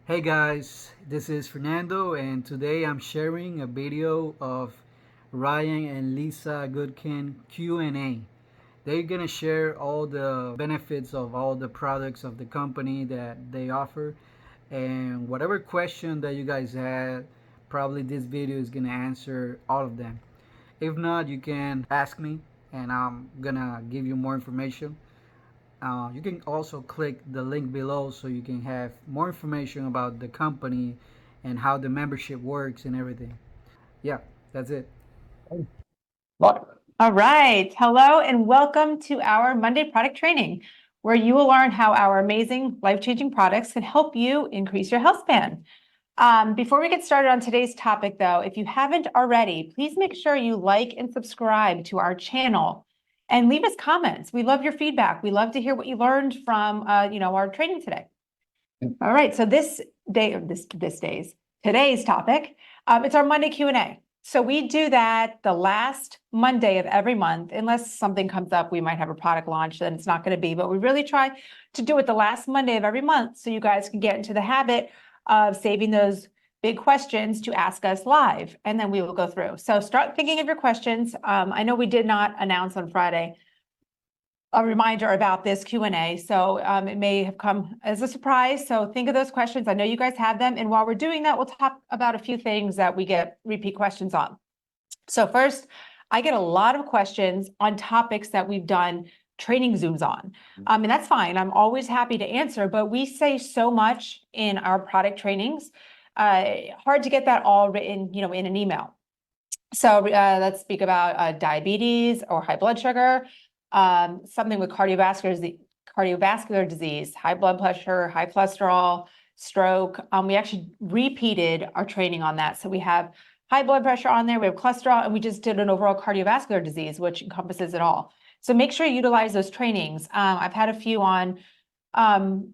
Hey guys, this is Fernando, and today I'm sharing a video of Ryan and Lisa Goodkin Q&A. They're gonna share all the benefits of all the products of the company that they offer, and whatever question that you guys had, probably this video is gonna answer all of them. If not, you can ask me, and I'm gonna give you more information. You can also click the link below so you can have more information about the company and how the membership works and everything. Yeah, that's it. Right. All right. Hello and welcome to our Monday product training, where you will learn how our amazing life-changing products can help you increase your health span. Before we get started on today's topic, though, if you haven't already, please make sure you like and subscribe to our channel and leave us comments. We love your feedback. We love to hear what you learned from, our training today. All right. So today's topic, it's our Monday Q&A. So we do that the last Monday of every month, unless something comes up, we might have a product launch, then it's not going to be, but we really try to do it the last Monday of every month so you guys can get into the habit of saving those big questions to ask us live, and then we will go through. So start thinking of your questions. I know we did not announce on Friday a reminder about this Q&A, so it may have come as a surprise. So think of those questions. I know you guys have them. And while we're doing that, we'll talk about a few things that we get repeat questions on. So first, I get a lot of questions on topics that we've done training Zooms on. And that's fine. I'm always happy to answer, but we say so much in our product trainings. Hard to get that all written, in an email. So let's speak about diabetes or high blood sugar, something with cardiovascular disease, high blood pressure, high cholesterol, stroke. We actually repeated our training on that. So we have high blood pressure on there, we have cholesterol, and we just did an overall cardiovascular disease, which encompasses it all. So make sure you utilize those trainings. I've had a few on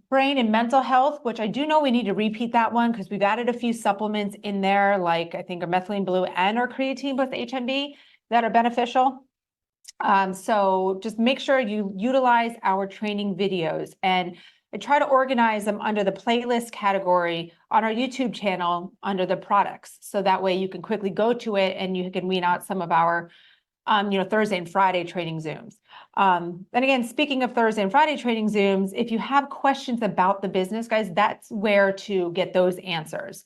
brain and mental health, which I do know we need to repeat that one because we've added a few supplements in there, like I think our methylene blue and our creatine plus HMB that are beneficial. So just make sure you utilize our training videos, and I try to organize them under the playlist category on our YouTube channel under the products. So that way you can quickly go to it and you can weed out some of our Thursday and Friday training Zooms. And again, speaking of Thursday and Friday training Zooms, if you have questions about the business, guys, that's where to get those answers.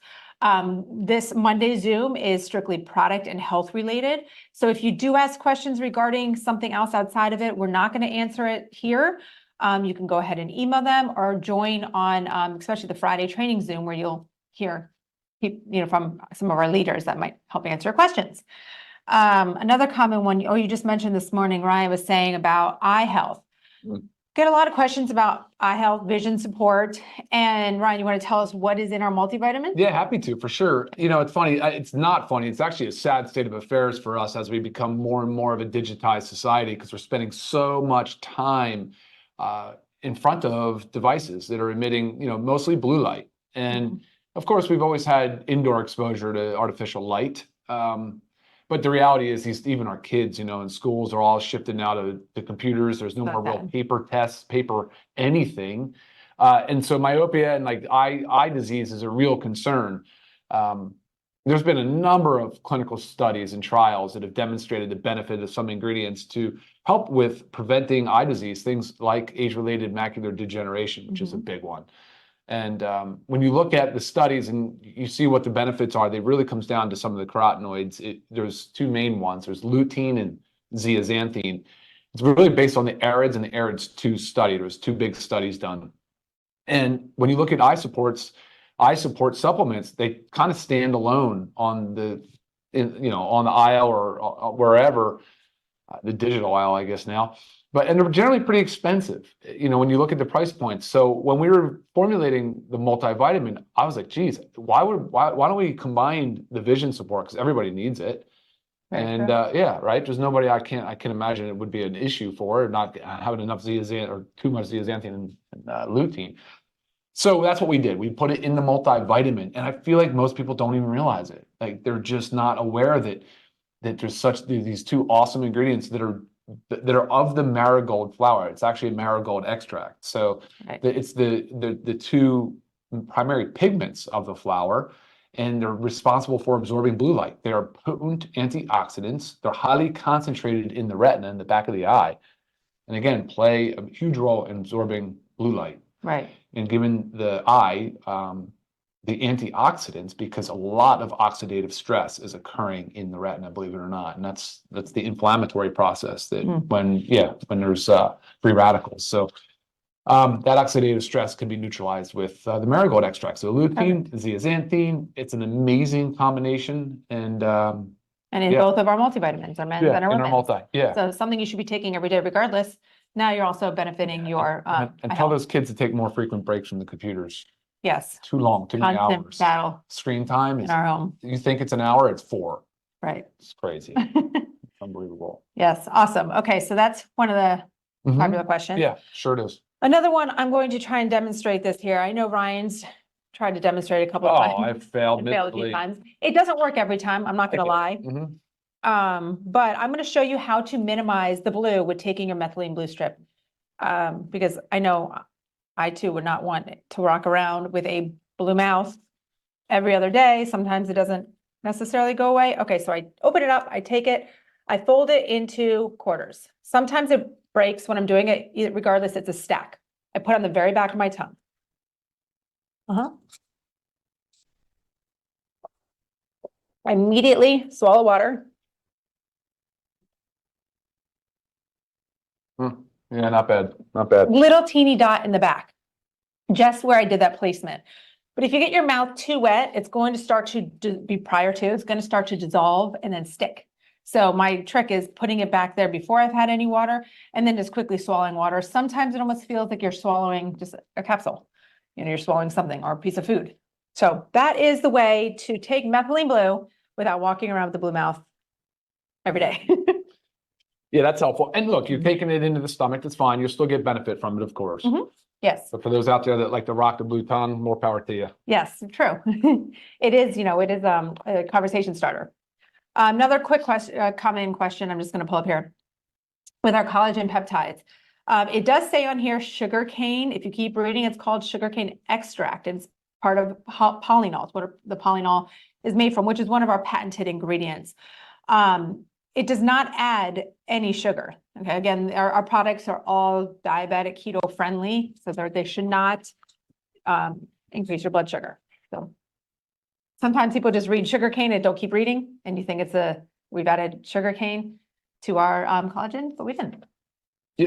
This Monday Zoom is strictly product and health related. So if you do ask questions regarding something else outside of it, we're not going to answer it here. You can go ahead and email them or join on, especially the Friday training Zoom, where you'll hear, from some of our leaders that might help answer your questions. Another common one, you just mentioned this morning, Ryan was saying about eye health. Get a lot of questions about eye health, vision support. And Ryan, you want to tell us what is in our multivitamin? Yeah, happy to, for sure. It's funny. It's not funny. It's actually a sad state of affairs for us as we become more and more of a digitized society, because we're spending so much time in front of devices that are emitting, mostly blue light. And of course, we've always had indoor exposure to artificial light. But the reality is, even our kids, in schools are all shifted now to computers. There's no more real paper tests, paper anything. And so myopia and like eye disease is a real concern. There's been a number of clinical studies and trials that have demonstrated the benefit of some ingredients to help with preventing eye disease, things like age-related macular degeneration, which is a big one. And when you look at the studies and you see what the benefits are, they really comes down to some of the carotenoids. There's two main ones. There's lutein and zeaxanthin. It's really based on the AREDS and the AREDS-2 study. There was two big studies done. And when you look at eye support supplements, they kind of stand alone on on the aisle or wherever, the digital aisle, I guess now. And they're generally pretty expensive, when you look at the price points. So when we were formulating the multivitamin, I was like, geez, why don't we combine the vision support? Because everybody needs it. And yeah, right. There's nobody I can imagine it would be an issue for not having enough zeaxanthin or too much zeaxanthin and lutein. So that's what we did. We put it in the multivitamin, and I feel like most people don't even realize it. Like they're just not aware that there's these two awesome ingredients that are of the marigold flower. It's actually a marigold extract. So it's the two primary pigments of the flower, and they're responsible for absorbing blue light. They are potent antioxidants. They're highly concentrated in the retina, in the back of the eye, and again, play a huge role in absorbing blue light. Right. And giving the eye the antioxidants, because a lot of oxidative stress is occurring in the retina, believe it or not, and that's the inflammatory process that when there's free radicals. So that oxidative stress can be neutralized with the marigold extract. So lutein, zeaxanthin, it's an amazing combination, and in both of our multivitamins, our men's and our women's. multi, So something you should be taking every day regardless. Now you're also benefiting your and tell those kids to take more frequent breaks from the computers. Yes. Too long, too many Constant hours. battle Screen time in is, our home. you think it's an hour, it's 4. Right. It's crazy. Unbelievable. Yes, awesome. Okay, so that's one of the popular questions. Yeah, sure it is. Another one, I'm going to try and demonstrate this here. I know Ryan's tried to demonstrate a couple of times. I've failed Failed a few miserably. times. It doesn't work every time, I'm not gonna lie. But I'm gonna show you how to minimize the blue with taking your methylene blue strip. Because I know I too would not want to walk around with a blue mouth every other day. Sometimes it doesn't necessarily go away. Okay, so I open it up, I take it, I fold it into quarters. Sometimes it breaks when I'm doing it, regardless, it's a stack. I put on the very back of my tongue. I immediately swallow water. Yeah, not bad, not bad. Little teeny dot in the back, just where I did that placement. But if you get your mouth too wet, it's going to start to it's going to start to dissolve and then stick. So my trick is putting it back there before I've had any water and then just quickly swallowing water. Sometimes it almost feels like you're swallowing just a capsule. You know, you're swallowing something or a piece of food. So that is the way to take methylene blue without walking around with the blue mouth every day. Yeah, that's helpful. And look, you're taking it into the stomach, that's fine. You'll still get benefit from it, of course. Yes. But for those out there that like to rock the blue tongue, more power to you. Yes, true. It is, a conversation starter. Another quick question, common question, I'm just going to pull up here. With our collagen peptides, it does say on here sugar cane. If you keep reading, it's called sugarcane extract. It's part of polynols, what the polyol is made from, which is one of our patented ingredients. It does not add any sugar. Okay, again, our products are all diabetic keto friendly, so they should not increase your blood sugar. So sometimes people just read sugarcane and don't keep reading, and you think we've added sugarcane to our collagen, but we didn't.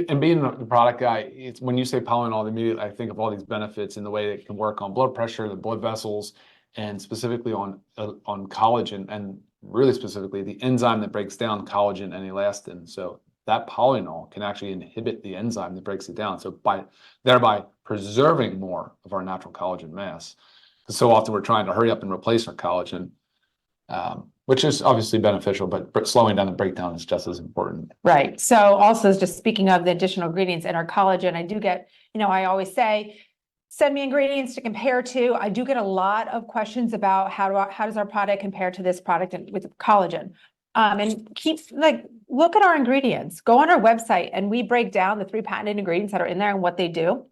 And being the product guy, it's when you say polyol, immediately I think of all these benefits in the way that it can work on blood pressure, the blood vessels, and specifically on collagen, and really specifically the enzyme that breaks down collagen and elastin. So that polyol can actually inhibit the enzyme that breaks it down. So thereby preserving more of our natural collagen mass. So often we're trying to hurry up and replace our collagen, which is obviously beneficial, but slowing down the breakdown is just as important. Right. So also just speaking of the additional ingredients in our collagen, I do get, I always say, send me ingredients to compare to. I do get a lot of questions about how does our product compare to this product with collagen. And look at our ingredients, go on our website, and we break down the 3 patented ingredients that are in there and what they do.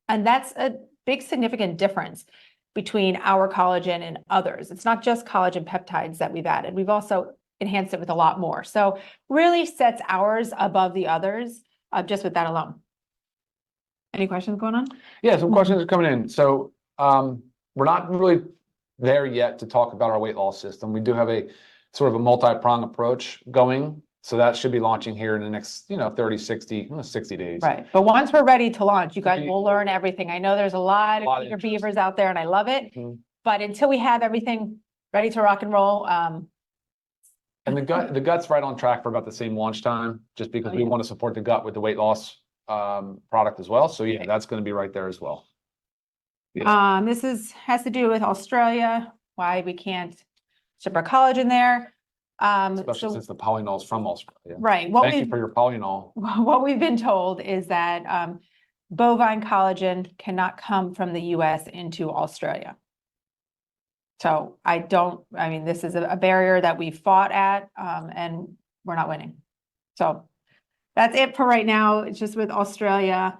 And that's a big significant difference between our collagen and others. It's not just collagen peptides that we've added. We've also enhanced it with a lot more. So really sets ours above the others just with that alone. Any questions going on? Yeah, some questions are coming in. So we're not really there yet to talk about our weight loss system. We do have a sort of a multi-prong approach going. So that should be launching here in the next, 30, 60 days. Right. But once we're ready to launch, you guys will learn everything. I know there's a lot of eager beavers out there and I love it. But until we have everything ready to rock and roll. And the gut's right on track for about the same launch time, just because we want to support the gut with the weight loss product as well. So yeah, that's going to be right there as well. Yeah. This has to do with Australia, why we can't ship our collagen there. Especially since the polynol's from Australia. Right. Thank you for your polynol. What we've been told is that bovine collagen cannot come from the US into Australia. So this is a barrier that we fought at and we're not winning. So that's it for right now. It's just with Australia.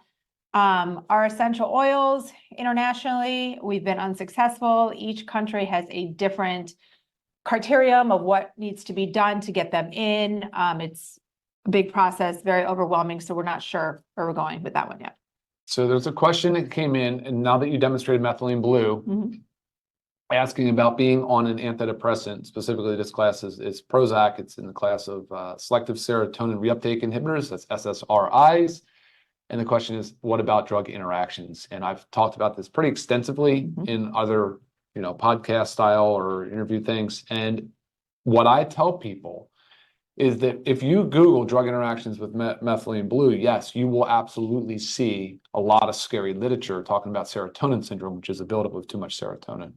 Our essential oils internationally, we've been unsuccessful. Each country has a different criterion of what needs to be done to get them in. It's a big process, very overwhelming, so we're not sure where we're going with that one yet. So there's a question that came in, and now that you demonstrated methylene blue, asking about being on an antidepressant. Specifically, this class is Prozac. It's in the class of selective serotonin reuptake inhibitors, that's SSRIs. And the question is, what about drug interactions? And I've talked about this pretty extensively in other, podcast style or interview things. And what I tell people is that if you Google drug interactions with methylene blue, yes, you will absolutely see a lot of scary literature talking about serotonin syndrome, which is a buildup of too much serotonin.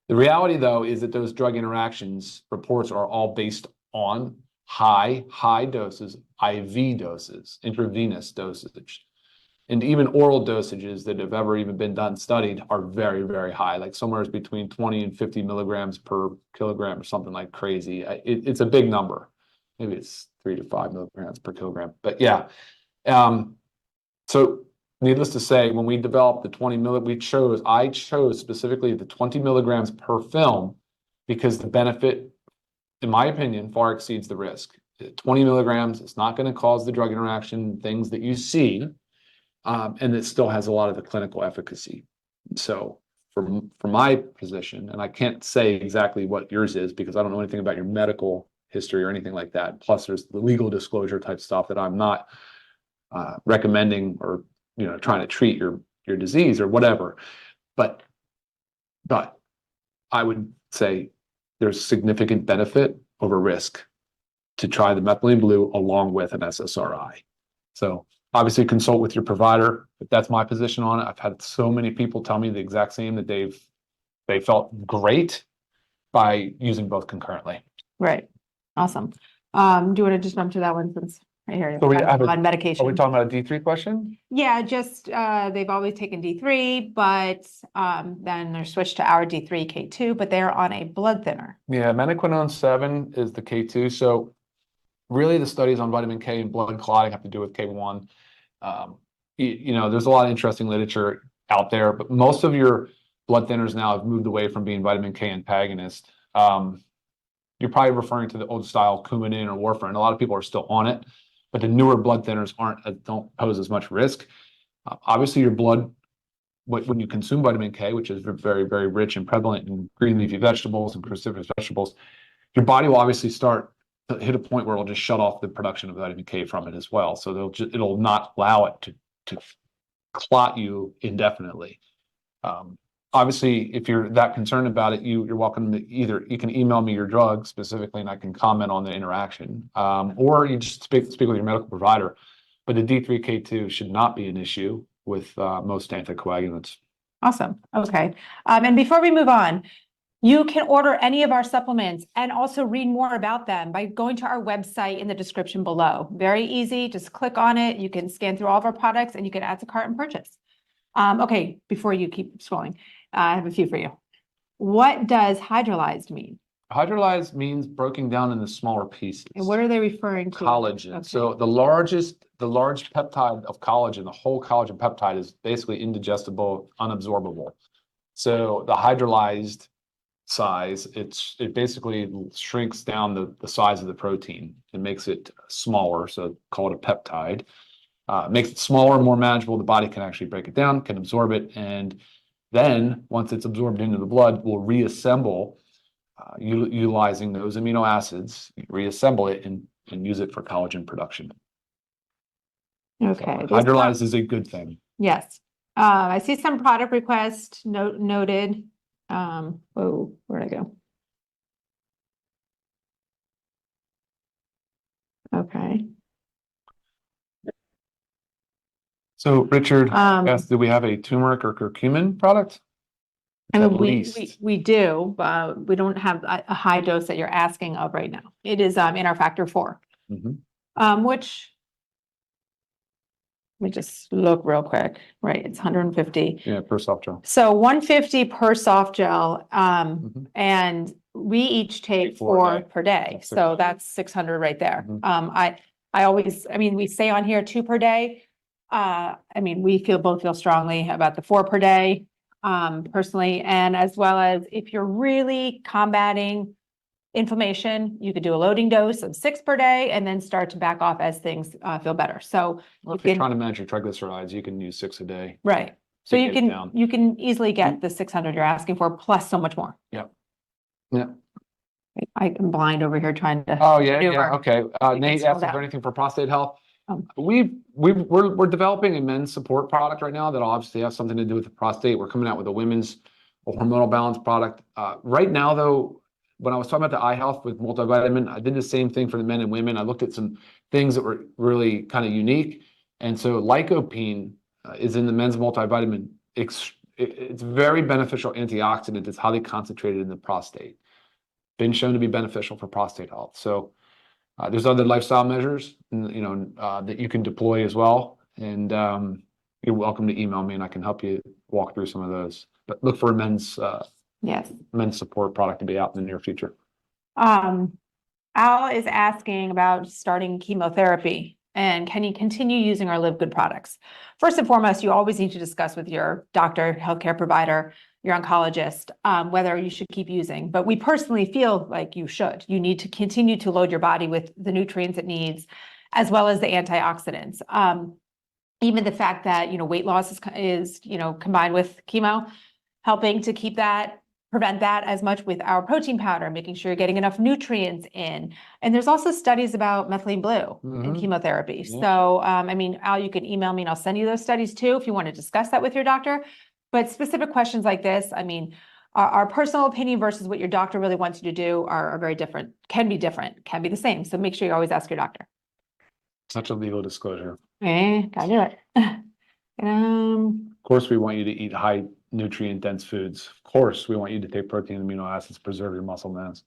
The reality, though, is that those drug interactions reports are all based on high doses, IV doses, intravenous dosage. And even oral dosages that have ever even been studied are very, very high, like somewhere between 20 and 50 milligrams per kilogram or something like crazy. It's a big number. Maybe it's 3 to 5 milligrams per kilogram. But yeah. So needless to say, when we developed the 20 I chose specifically the 20 milligrams per film because the benefit, in my opinion, far exceeds the risk. 20 milligrams, it's not going to cause the drug interaction things that you see, and it still has a lot of the clinical efficacy. So for my position, and I can't say exactly what yours is because I don't know anything about your medical history or anything like that. Plus, there's the legal disclosure type stuff that I'm not recommending or trying to treat your disease or whatever. But I would say there's significant benefit over risk to try the methylene blue along with an SSRI. So obviously consult with your provider, but that's my position on it. I've had so many people tell me the exact same, that they felt great by using both concurrently. Right. Awesome. Do you want to just jump to that one since I hear you on medication? Are we talking about a D3 question? Yeah, just they've always taken D3, but then they're switched to our D3 K2, but they're on a blood thinner. Yeah, menaquinone 7 is the K2. So really the studies on vitamin K and blood clotting have to do with K1. There's a lot of interesting literature out there, but most of your blood thinners now have moved away from being vitamin K antagonist. You're probably referring to the old style Coumadin or warfarin. A lot of people are still on it, but the newer blood thinners don't pose as much risk. Obviously, your blood, when you consume vitamin K, which is very, very rich and prevalent in green leafy vegetables and cruciferous vegetables, your body will obviously start to hit a point where it'll just shut off the production of vitamin K from it as well. So it'll not allow it to clot you indefinitely. Obviously, if you're that concerned about it, you're welcome to you can email me your drug specifically and I can comment on the interaction, or you just speak with your medical provider. But the D3K2 should not be an issue with most anticoagulants. Awesome. Okay. And before we move on, you can order any of our supplements and also read more about them by going to our website in the description below. Very easy. Just click on it. You can scan through all of our products and you can add to cart and purchase. Okay, before you keep scrolling, I have a few for you. What does hydrolyzed mean? Hydrolyzed means broken down into smaller pieces. And what are they referring to? Collagen. Okay. So the large peptide of collagen, the whole collagen peptide, is basically indigestible, unabsorbable. So the hydrolyzed size, it basically shrinks down the size of the protein and makes it smaller. So call it a peptide. Makes it smaller, more manageable. The body can actually break it down, can absorb it, and then once it's absorbed into the blood, we'll reassemble, utilizing those amino acids, reassemble it and use it for collagen production. Okay. So hydrolyzed is a good thing. Yes. I see some product requests noted. Where'd I go? Okay. So Richard asked, do we have a turmeric or curcumin product? I mean, we do, but we don't have a high dose that you're asking of right now. It is in our factor 4, which let me just look real quick. Right, it's 150. Yeah, per soft gel. So 150 per soft gel, and we each take 4 per day. So that's 600 right there. I mean, we say on here 2 per day. I mean, we both feel strongly about the 4 per day, personally, and as well as if you're really combating inflammation, you could do a loading dose of 6 per day and then start to back off as things feel better. So Well, you if you're can, trying to manage your triglycerides, you can use 6 a day right. So to you get it can down. you can easily get the 600 you're asking for plus so much more. Yeah. Yeah. I'm blind over here trying to Oh, yeah, maneuver. okay. can Nate scroll asked, is down. there anything for prostate health? Um, We're developing a men's support product right now that'll obviously have something to do with the prostate. We're coming out with a women's hormonal balance product. Right now, though, when I was talking about the eye health with multivitamin, I did the same thing for the men and women. I looked at some things that were really kind of unique. And so lycopene is in the men's multivitamin. It's very beneficial antioxidant. It's highly concentrated in the prostate. Been shown to be beneficial for prostate health. So there's other lifestyle measures, that you can deploy as well. And you're welcome to email me, and I can help you walk through some of those. But look for a yes. men's support product to be out in the near future. Al is asking about starting chemotherapy and can he continue using our Livegood products? First and foremost, you always need to discuss with your doctor, healthcare provider, your oncologist, whether you should keep using. But we personally feel like you should. You need to continue to load your body with the nutrients it needs, as well as the antioxidants. Even the fact that, weight loss is combined with chemo, helping to keep that, prevent that as much with our protein powder, making sure you're getting enough nutrients in. And there's also studies about methylene blue in chemotherapy. Yeah. So, Al, you can email me and I'll send you those studies too, if you want to discuss that with your doctor. But specific questions like this, our personal opinion versus what your doctor really wants you to do are very different, can be the same. So make sure you always ask your doctor. Such a legal disclosure. Gotta do it. Of course, we want you to eat high nutrient dense foods. Of course, we want you to take protein and amino acids, preserve your muscle mass.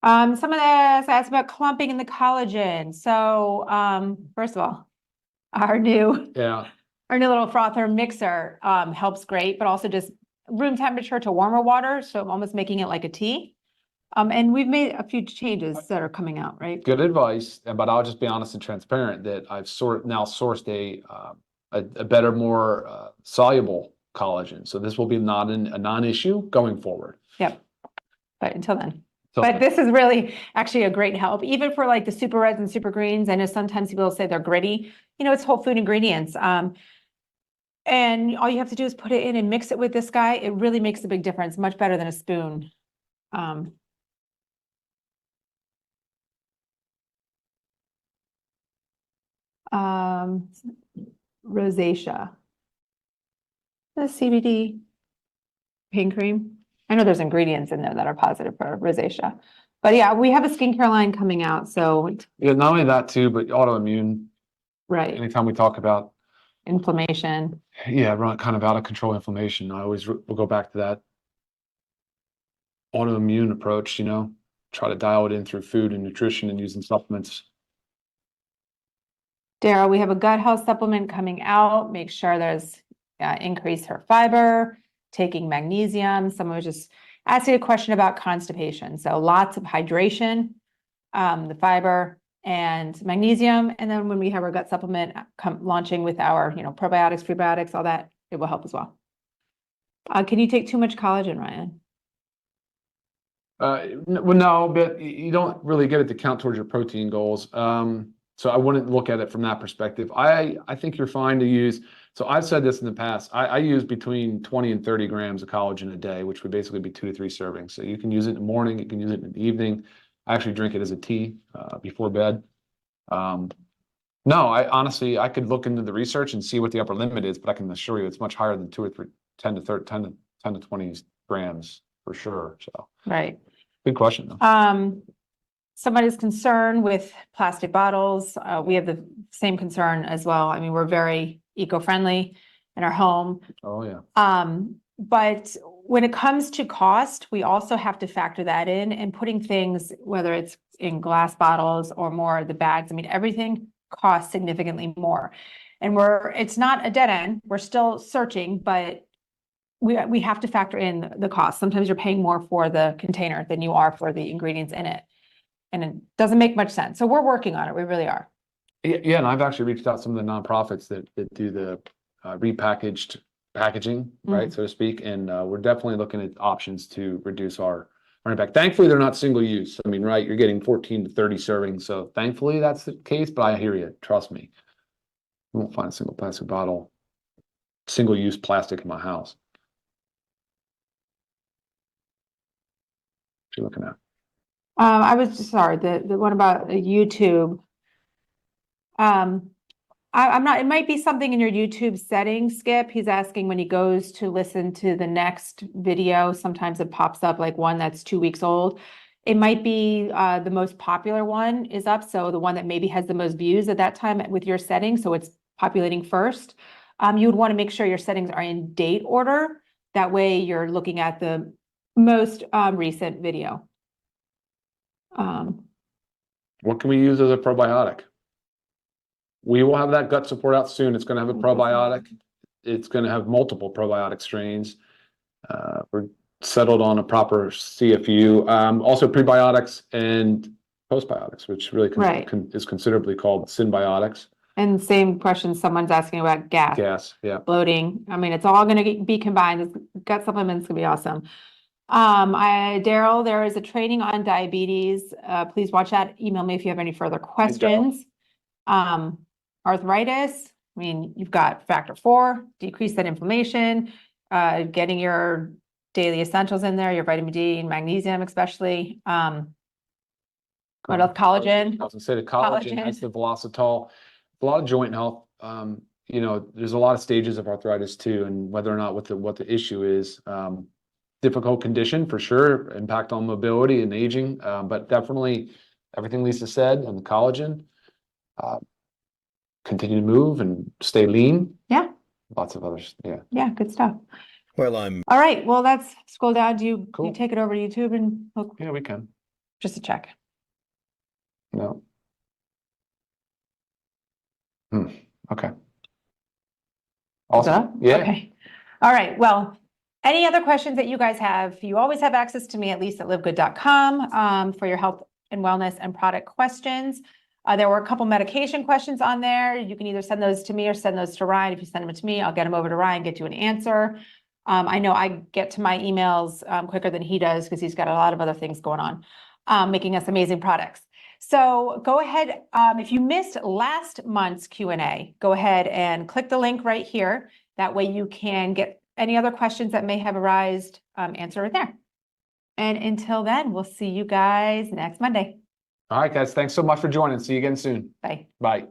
Some of this asked about clumping in the collagen. So, first of all, our new little frother mixer helps great, but also just room temperature to warmer water. So I'm almost making it like a tea. And we've made a few changes that are coming out, right? Good advice, but I'll just be honest and transparent that I've now sourced a better, more soluble collagen. So this will be not a non-issue going forward. Yep. But until then. But this is really actually a great help, even for like the super reds and super greens. I know sometimes people say they're gritty. It's whole food ingredients. And all you have to do is put it in and mix it with this guy. It really makes a big difference, much better than a spoon. Rosacea. The CBD pain cream. I know there's ingredients in there that are positive for rosacea. But yeah, we have a skincare line coming out. So yeah, not only that too, but autoimmune. Right. Anytime we talk about inflammation. Yeah, run kind of out of control inflammation. I always will go back to that autoimmune approach, try to dial it in through food and nutrition and using supplements. Daryl, we have a gut health supplement coming out. Make sure there's increase her fiber, taking magnesium. Someone was just asking a question about constipation. So lots of hydration, the fiber and magnesium. And then when we have our gut supplement launching with our, probiotics, prebiotics, all that, it will help as well. Can you take too much collagen, Ryan? Well, no, but you don't really get it to count towards your protein goals. So I wouldn't look at it from that perspective. I think you're fine to use. So I've said this in the past. I use between 20 and 30 grams of collagen a day, which would basically be 2 to 3 servings. So you can use it in the morning. You can use it in the evening. I actually drink it as a tea before bed. No, I could look into the research and see what the upper limit is, but I can assure you it's much higher than 2 or 3, 10 to 20 grams for sure. So right. Good question though. Somebody's concerned with plastic bottles. We have the same concern as well. We're very eco-friendly in our home. Oh yeah. But when it comes to cost, we also have to factor that in and putting things, whether it's in glass bottles or more the bags, everything costs significantly more. And it's not a dead end. We're still searching, but we have to factor in the cost. Sometimes you're paying more for the container than you are for the ingredients in it. And it doesn't make much sense. So we're working on it. We really are. Yeah, and I've actually reached out to some of the nonprofits that do the repackaged packaging, right, so to speak, and we're definitely looking at options to reduce our impact. Thankfully, they're not single use. I mean, right, you're getting 14 to 30 servings, so thankfully that's the case. But I hear you. Trust me, you won't find a single plastic bottle, single use plastic in my house. What you're looking at? I was just sorry, the one about YouTube. I'm not, it might be something in your YouTube settings, Skip. He's asking when he goes to listen to the next video, sometimes it pops up like one that's 2 weeks old. It might be the most popular one is up, so the one that maybe has the most views at that time with your settings, so it's populating first. You would want to make sure your settings are in date order. That way you're looking at the most recent video. What can we use as a probiotic? We will have that gut support out soon. It's going to have a probiotic. It's going to have multiple probiotic strains. We're settled on a proper CFU. Also prebiotics and postbiotics, which really is considerably called symbiotics. And same question, someone's asking about gas, yeah, bloating. I mean, it's all going to be combined. This gut supplement's going to be awesome. Daryl, there is a training on diabetes. Please watch that. Email me if you have any further questions. Arthritis. I mean, you've got factor 4, decrease that inflammation, getting your daily essentials in there, your vitamin D and magnesium, especially. What else? Collagen. I was gonna say the collagen, that's the Velocitol. A lot of joint health. You know, there's a lot of stages of arthritis too, and whether or not what the issue is. Difficult condition for sure, impact on mobility and aging, but definitely everything Lisa said and the collagen. Continue to move and stay lean. Yeah. Lots of others. Yeah. Yeah, good stuff. Well, all right. Well, let's scroll down. Do you Cool. take it over to YouTube and look? Yeah, we can. Just a check. No. Okay. Awesome. Yeah. Okay. All right. Well, any other questions that you guys have, you always have access to me at livegood.com for your health and wellness and product questions. There were a couple medication questions on there. You can either send those to me or send those to Ryan. If you send them to me, I'll get them over to Ryan, get you an answer. I know I get to my emails quicker than he does because he's got a lot of other things going on, making us amazing products. So go ahead. If you missed last month's Q&A, go ahead and click the link right here. That way you can get any other questions that may have arisen, answer it there. And until then, we'll see you guys next Monday. All right, guys. Thanks so much for joining. See you again soon. Bye. Bye.